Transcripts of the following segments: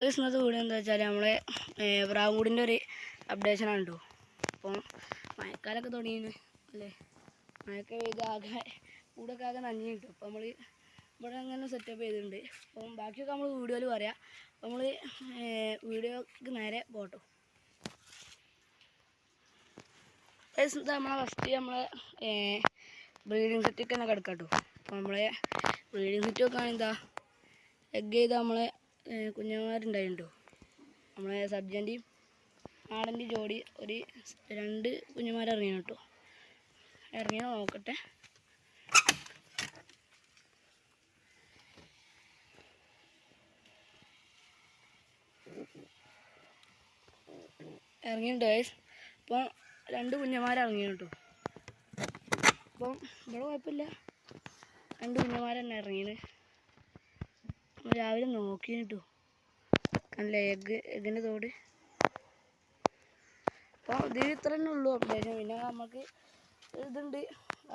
ഇന്നത്തെ വീഡിയോ എന്താ വെച്ചാൽ നമ്മളെ പ്രാവുകൂടിൻ്റെ ഒരു അപ്ഡേഷനാണ് കേട്ടോ. അപ്പം മഴക്കാലമൊക്കെ തുടങ്ങിയിരുന്നു അല്ലേ, മഴയൊക്കെ പെയ്ത് ആകെ കൂടൊക്കെ ആകെ നനഞ്ഞു കിട്ടും. അപ്പോൾ നമ്മൾ ഇവിടെ അങ്ങനെ സെറ്റപ്പ് ചെയ്തിട്ടുണ്ട്. അപ്പം ബാക്കിയൊക്കെ നമ്മൾ വീഡിയോയിൽ പറയാം. അപ്പോൾ നമ്മൾ വീഡിയോക്ക് നേരെ പോട്ടോ. നമ്മളെ ഫസ്റ്റ് നമ്മളെ ബ്രീഡിങ് സെറ്റൊക്കെ തന്നെ കിടക്കാം കേട്ടോ. അപ്പോൾ നമ്മളെ ബ്രീഡിങ് സെറ്റ് വെക്കാൻ എന്താ എഗ് ചെയ്ത് നമ്മളെ കുഞ്ഞന്മാരുണ്ടായിട്ടുണ്ടോ. നമ്മളെ സബ്ജൻ്റെയും നാടൻ്റെയും ജോഡി ഒരു 2 കുഞ്ഞന്മാരിറങ്ങിയാണ് കേട്ടോ. ഇറങ്ങിയാൽ നോക്കട്ടെ. ഇറങ്ങിയിട്ടുണ്ട് ഗൈസ്. അപ്പോൾ 2 കുഞ്ഞന്മാരിറങ്ങി കേട്ടോ. അപ്പം ഇവിടെ കുഴപ്പമില്ല, 2 കുഞ്ഞന്മാർ തന്നെ ഇറങ്ങിയത്. രാവിലെ നോക്കി കിട്ടു നല്ല എഗ്ഗിൻ്റെ തോട്. അപ്പോൾ ഇതിൽ ഇത്ര തന്നെ ഉള്ളൂ അപ്ഡേഷൻ. പിന്നെ നമുക്ക് ഇതുണ്ട്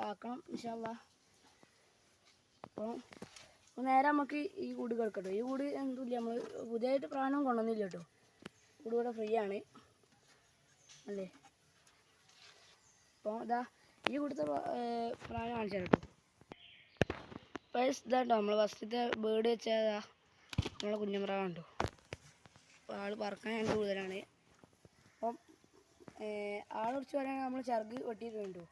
ആക്കണം ഇൻഷാ അല്ലാഹ്. അപ്പോൾ നേരെ നമുക്ക് ഈ കൂട് കിടക്കട്ടോ. ഈ കൂട് എന്തുമില്ല, നമ്മൾ പുതിയതായിട്ട് പ്രാണം കൊണ്ടുവന്നില്ല കേട്ടോ. കൂട് ഇവിടെ ഫ്രീ ആണ് അല്ലേ. അപ്പോൾ ഇതാ ഈ കൂടത്തെ പ്രാണം കാണിച്ചു കേട്ടോ. ഫസ്റ്റ് ഇതാട്ടോ നമ്മൾ ഫസ്റ്റത്തെ ബേർഡ് വെച്ചാൽ നമ്മളെ കുഞ്ഞമ്പ്രാവ് കണ്ടോ. അപ്പോൾ ആൾ പറക്കാൻ ഞാൻ കൂടുതലാണ്. അപ്പം ആളെ കുറിച്ച് പറയുകയാണെങ്കിൽ നമ്മൾ ചിറക് വെട്ടിയിട്ടുണ്ടോ.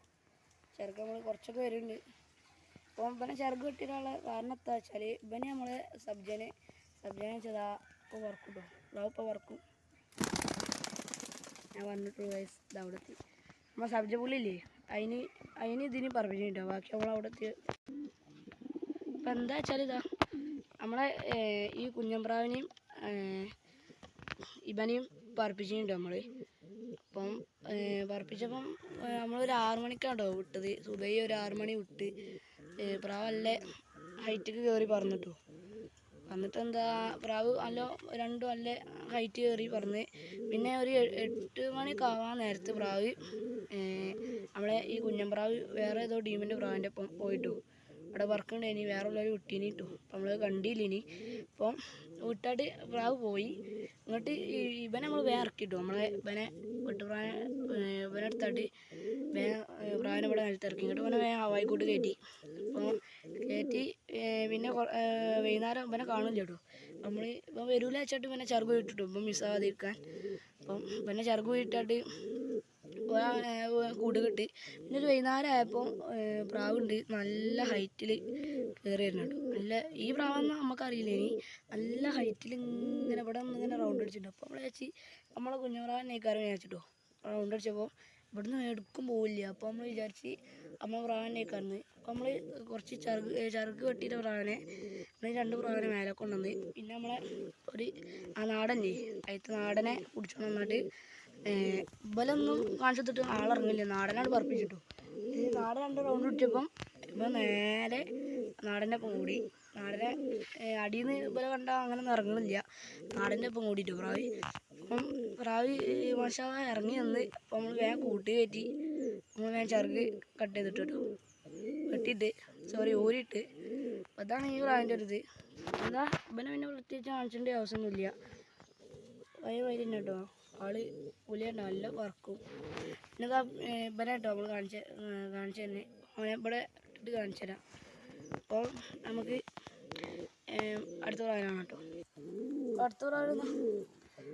ചിറക് നമ്മൾ കുറച്ചൊക്കെ വരുന്നുണ്ട്. അപ്പം ഇവനെ ചിറക് വെട്ടിയിട്ടുള്ള കാരണം എന്താ വെച്ചാൽ ഇവനെ നമ്മൾ സബ്ജനെ വെച്ചതാ ഇപ്പോൾ വറക്കും കേട്ടോ. പ്രാവ് ഇപ്പോൾ വറക്കും. ഞാൻ വന്നിട്ടുള്ളൂ വയസ്സ് ഇത് അവിടെ എത്തി. നമ്മൾ സബ്ജ പുള്ളില്ലേ അതിന് ഇതിന് പറപ്പിച്ചിട്ടുണ്ടോ. ബാക്കി നമ്മളവിടെ എത്തി. ഇപ്പം എന്താ വെച്ചാൽ ഇതാ നമ്മളെ ഈ കുഞ്ഞമ്പ്രാവിനെയും ഇവനെയും പറപ്പിച്ചിട്ടുണ്ടോ നമ്മൾ. അപ്പം പറപ്പിച്ചപ്പം നമ്മളൊരു 6 മണിക്കാണ്ടോ വിട്ടത്. സുബൈ ഒരു 6 മണി വിട്ട് പ്രാവ് നല്ല ഹൈറ്റിക്ക് കയറി പറന്നിട്ടു. എന്നിട്ട് എന്താ പ്രാവ് നല്ല 2 നല്ല ഹൈറ്റ് കയറി പറന്ന്. പിന്നെ ഒരു 8 മണിയൊക്കെ ആവാൻ നേരത്ത് പ്രാവ് നമ്മളെ ഈ കുഞ്ഞമ്പ്രാവ് വേറെ ഏതോ ടീമിൻ്റെ പ്രാവിൻ്റെ ഒപ്പം പോയിട്ടു. അവിടെ വർക്കുണ്ടായിനി, വേറെ ഉള്ളവർ വിട്ടീനി കിട്ടു. അപ്പം നമ്മൾ കണ്ടില്ലിനി. അപ്പം വിട്ടായിട്ട് പ്രാവ് പോയി. എന്നിട്ട് ഇവനെ നമ്മൾ വേറെ ഇറക്കിയിട്ടു. നമ്മളെ ഇവനെ ഇവനെടുത്തായിട്ട് പ്രാവിനെ ഇവിടെ നിലത്തിറക്കി. ഇങ്ങോട്ട് ഇവനെ ഹവായിക്കോട്ട് കയറ്റി. അപ്പോൾ കയറ്റി പിന്നെ വൈകുന്നേരം ഇവനെ കാണില്ല കേട്ടോ. നമ്മൾ ഇപ്പം വരൂല വെച്ചിട്ട് ഇവനെ ചെറുക് ഇട്ടിട്ടു ഇപ്പം മിസ്സാവാതിരിക്കാൻ. അപ്പം ഇവനെ ചെറുക് ഇട്ടിട്ട് കൂട് കിട്ടി. പിന്നെ ഒരു വൈകുന്നേരം ആയപ്പോൾ പ്രാവുണ്ട് നല്ല ഹൈറ്റിൽ കയറി വരുന്നുണ്ട്. നല്ല ഈ പ്രാവെന്ന് നമുക്കറിയില്ല. ഇനി നല്ല ഹൈറ്റിൽ ഇങ്ങനെ ഇവിടെ നിന്ന് ഇങ്ങനെ റൗണ്ട് അടിച്ചിട്ടുണ്ട്. അപ്പോൾ നമ്മൾ വെച്ച് നമ്മളെ കുഞ്ഞുപ്രാവനെ കയറി വിചാരിച്ചിട്ടോ. റൗണ്ട് അടിച്ചപ്പോൾ ഇവിടുന്ന് എടുക്കും പോവില്ല. അപ്പോൾ നമ്മൾ വിചാരിച്ച് നമ്മളെ പ്രാവനെ കയറുന്നത്. അപ്പോൾ നമ്മൾ കുറച്ച് ചെറുക്ക് കെട്ടിയിട്ട് പ്രാവനെ 2 പ്രാവനെ മേലെ കൊണ്ടുവന്ന് പിന്നെ നമ്മളെ ഒരു നാടനെ അതിലത്തെ നാടനെ പിടിച്ചോണ്ട് വന്നിട്ട് ഇവലൊന്നും കാണിച്ചിട്ട് ആളിറങ്ങില്ല. നാടനാണ് പറപ്പിച്ചിട്ടു. ഈ നാടൻ 2 റൗണ്ട് ഇട്ടപ്പം ഇപ്പം നേരെ നാടൻ്റെ ഒപ്പം കൂടി. നാടനെ അടിയിൽ നിന്ന് ഇവരെ കണ്ടാൽ അങ്ങനെ ഒന്നും ഇറങ്ങണില്ല. നാടൻ്റെ ഒപ്പം കൂടിയിട്ടു പ്രാവ്. അപ്പം പ്രാവ് മാഷാ ഇറങ്ങി വന്ന് അപ്പം നമ്മൾ വേഗം കൂട്ടി കയറ്റി. നമ്മൾ വേഗം ചെറുക് കട്ട് ചെയ്തിട്ട് കേട്ടോ. ഊരിയിട്ട്. അപ്പം അതാണ് ഈ പ്രാവിൻ്റെ ഒരു ഇത്. എന്താ ഇവനെ പിന്നെ പ്രത്യേകിച്ച് കാണിച്ചേണ്ട ആവശ്യമൊന്നുമില്ല. വൈകി തന്നെ കേട്ടോ. ആള് പുലിയുണ്ടോ നല്ല പറക്കും. പിന്നെ ഇവനെ കേട്ടോ നമ്മൾ കാണിച്ചു തന്നെ. അവനെ ഇവിടെ ഇട്ട് കാണിച്ചു തരാം. അപ്പോൾ നമുക്ക് അടുത്ത പ്രാവിനാണ് കേട്ടോ. അടുത്ത പ്രാവിന്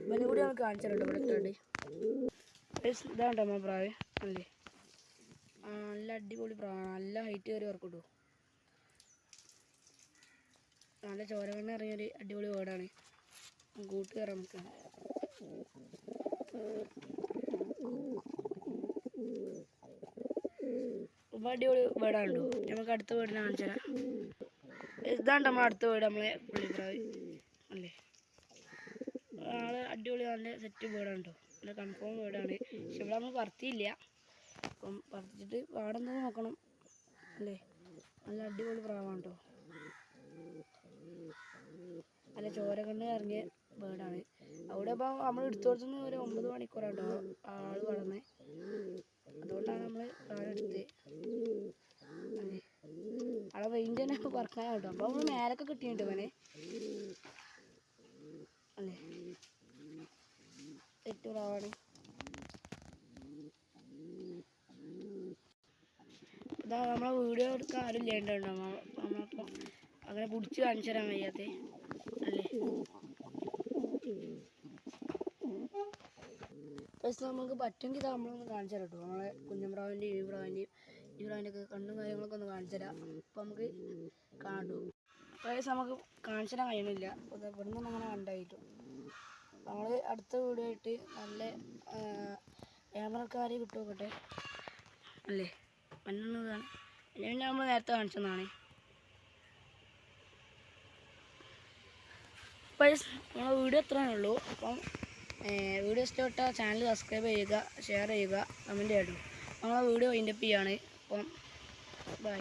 ഇവനെ കൂടി നമുക്ക് കാണിച്ചു തരാം കേട്ടോ. ഇവിടെ ഇട്ടുണ്ട് ഇതാണ് കേട്ടോ നമ്മൾ പ്രാവ് അല്ലേ. നല്ല അടിപൊളി പ്രാവാണ്. നല്ല ഹൈറ്റ് കയറി പറക്കൂട്ടോ. നല്ല ചോരകണ്ണ് ഇറങ്ങിയൊരു അടിപൊളി വേർഡാണ്. കൂട്ട് കയറാൻ നമുക്ക് അടിപൊളി വേർഡാണല്ലോ. നമുക്ക് അടുത്ത വേർഡിനെ കാണിച്ചു തരാം. ഇതാണ് നമ്മൾ അടുത്ത വേർഡ് നമ്മളെ പുള്ളിപ്രാവ് അല്ലേ. ആള് അടിപൊളി നല്ല സെറ്റ് വേർഡാണ് കേട്ടോ. നല്ല കൺഫേം വേർഡാണ്. പക്ഷെ ഇവിടെ നമ്മൾ പറത്തിയില്ല. അപ്പം പറത്തിച്ചിട്ട് പാടെന്താ നോക്കണം അല്ലേ. നല്ല അടിപൊളി പ്രാവാണ് കേട്ടോ. നല്ല ചോരകണ്ണ് ഇറങ്ങിയ ബേർഡാണ്. അവിടെ ഇപ്പോൾ നമ്മൾ എടുത്തു കൊടുത്തുനിന്ന് ഒരു 9 മണിക്കൂറാട്ടോ ആൾ വളർന്നത്. അതുകൊണ്ടാണ് നമ്മൾ എടുത്തത് അല്ലേ. ആളെ റേഞ്ച് തന്നെ ഇപ്പോൾ പറക്കാൻ കേട്ടോ. അപ്പോൾ നമ്മൾ മേലൊക്കെ കിട്ടിയിട്ടുണ്ട് അവനെ അല്ലേ. പ്രാവാണ്. ഇതാ നമ്മളെ വീഡിയോ എടുക്കാൻ ആരും ഇല്ലാണ്ടോ നമ്മളപ്പം അങ്ങനെ പിടിച്ച് കാണിച്ചു തരാൻ വയ്യാത്തേ അല്ലേ. പക്ഷേ നമുക്ക് പറ്റുമെങ്കിൽ ഇതാ നമ്മളൊന്ന് കാണിച്ചു തരാം കേട്ടോ. നമ്മളെ കുഞ്ഞമ്പ്രാവിൻ്റെയും ഈ പ്രാവിൻ്റെ ഒക്കെ കണ്ണും കാര്യങ്ങളൊക്കെ ഒന്ന് കാണിച്ചു തരാം. അപ്പം നമുക്ക് കാണൂ. പക്ഷേ നമുക്ക് കാണിച്ചു തരാൻ കഴിയണില്ല. അപ്പോൾ ഇവിടെ നിന്ന് അങ്ങനെ കണ്ടായിട്ടു. നമ്മൾ അടുത്ത വീഡിയോ ആയിട്ട് നല്ല ക്യാമറക്കാരെ കിട്ടുമോട്ടെ അല്ലേ. മഞ്ഞതാണ് പിന്നെ നമ്മൾ നേരത്തെ കാണിച്ചതാണ്. അപ്പോൾ നമ്മളെ വീഡിയോ ഇത്രയേ ഉള്ളൂ. അപ്പം വീഡിയോ ഇഷ്ടപ്പെട്ടാൽ ചാനൽ സബ്സ്ക്രൈബ് ചെയ്യുക, ഷെയർ ചെയ്യുക, കമൻറ്റ് ചെയ്യട്ടോ. നമ്മളെ വീഡിയോ വൈൻഡപ്പ് ചെയ്യാണ്. അപ്പം ബൈ.